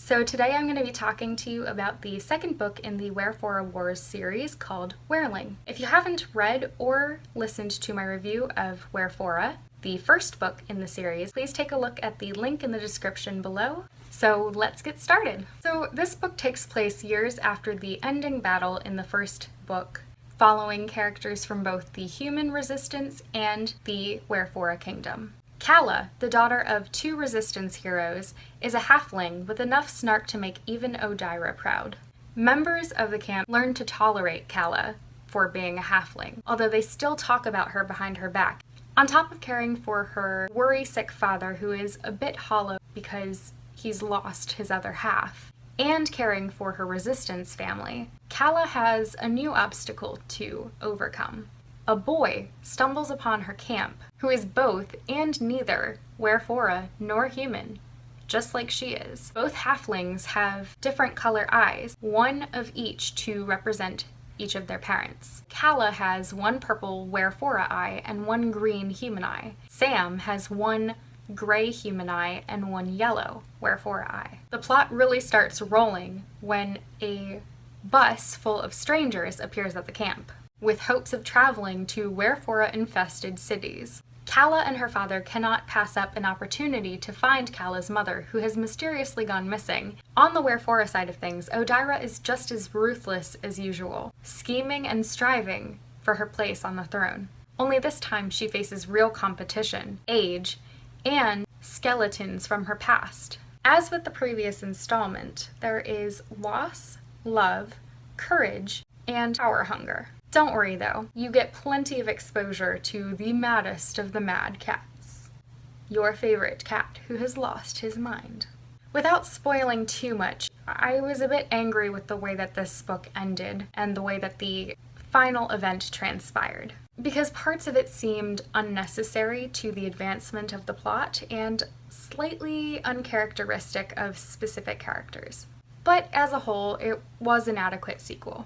So today I'm going to be talking to you about the second book in the Wyrforra Wars series called Wyrling. If you haven't read or listened to my review of Wyrforra, the first book in the series, please take a look at the link in the description below. So let's get started. So this book takes place years after the ending battle in the first book, following characters from both the human resistance and the Wyrforra kingdom. Calla, the daughter of two resistance heroes, is a halfling with enough snark to make even Odira proud. Members of the camp learn to tolerate Calla for being a halfling, although they still talk about her behind her back. On top of caring for her worry-sick father, who is a bit hollow because he's lost his other half, and caring for her resistance family, Calla has a new obstacle to overcome. A boy stumbles upon her camp, who is both and neither Wyrforra nor human, just like she is. Both halflings have different color eyes, one of each to represent each of their parents. Calla has one purple Wyrforra eye and one green human eye. Sam has one gray human eye and one yellow Wyrforra eye. The plot really starts rolling when a bus full of strangers appears at the camp, with hopes of traveling to Wyrforra-infested cities. Calla and her father cannot pass up an opportunity to find Calla's mother, who has mysteriously gone missing. On the Wyrforra side of things, Odira is just as ruthless as usual, scheming and striving for her place on the throne. Only this time she faces real competition, age, and skeletons from her past. As with the previous installment, there is loss, love, courage, and power hunger. Don't worry though, you get plenty of exposure to the maddest of the mad cats. Your favorite cat who has lost his mind. Without spoiling too much, I was a bit angry with the way that this book ended and the way that the final event transpired, because parts of it seemed unnecessary to the advancement of the plot and slightly uncharacteristic of specific characters. But as a whole, it was an adequate sequel.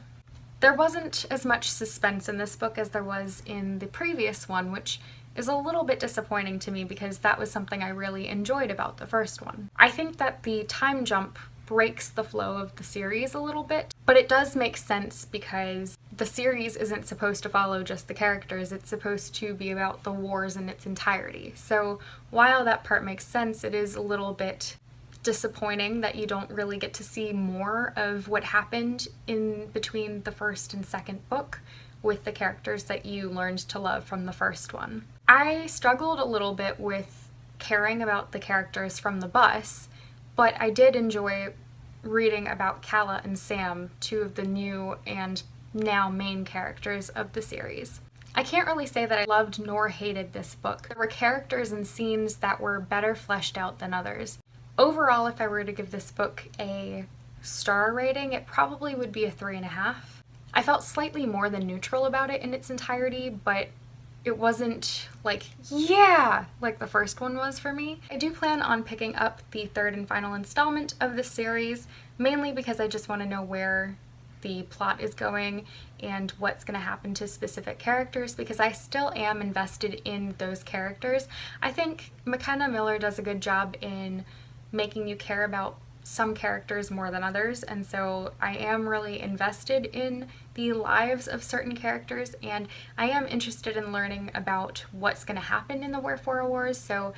There wasn't as much suspense in this book as there was in the previous one, which is a little bit disappointing to me because that was something I really enjoyed about the first one. I think that the time jump breaks the flow of the series a little bit, but it does make sense because the series isn't supposed to follow just the characters, it's supposed to be about the wars in its entirety. So while that part makes sense, it is a little bit disappointing that you don't really get to see more of what happened in between the first and second book with the characters that you learned to love from the first one. I struggled a little bit with caring about the characters from the bus, but I did enjoy reading about Calla and Sam, two of the new and now main characters of the series. I can't really say that I loved nor hated this book. There were characters and scenes that were better fleshed out than others. Overall, if I were to give this book a star rating, it probably would be a 3.5. I felt slightly more than neutral about it in its entirety, but it wasn't like, yeah, like the first one was for me. I do plan on picking up the third and final installment of this series, mainly because I just want to know where the plot is going and what's going to happen to specific characters, because I still am invested in those characters. I think McKenna Miller does a good job in making you care about some characters more than others, and so I am really invested in the lives of certain characters, and I am interested in learning about what's going to happen in the Wyrforra Wars. So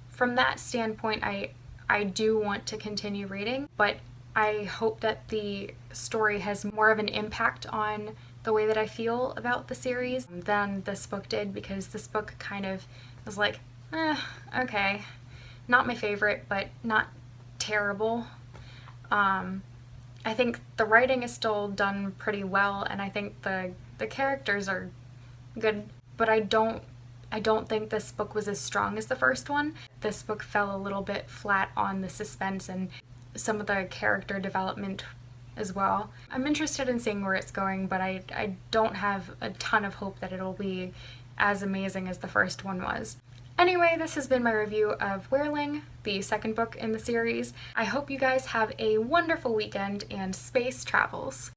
from that standpoint, I do want to continue reading, but I hope that the story has more of an impact on the way that I feel about the series than this book did, because this book kind of was like, okay. Not my favorite, but not terrible. I think the writing is still done pretty well, and I think the characters are good, but I don't think this book was as strong as the first one. This book fell a little bit flat on the suspense and some of the character development as well. I'm interested in seeing where it's going, but I don't have a ton of hope that it'll be as amazing as the first one was. Anyway, this has been my review of Wyrling, the second book in the series. I hope you guys have a wonderful weekend and space travels.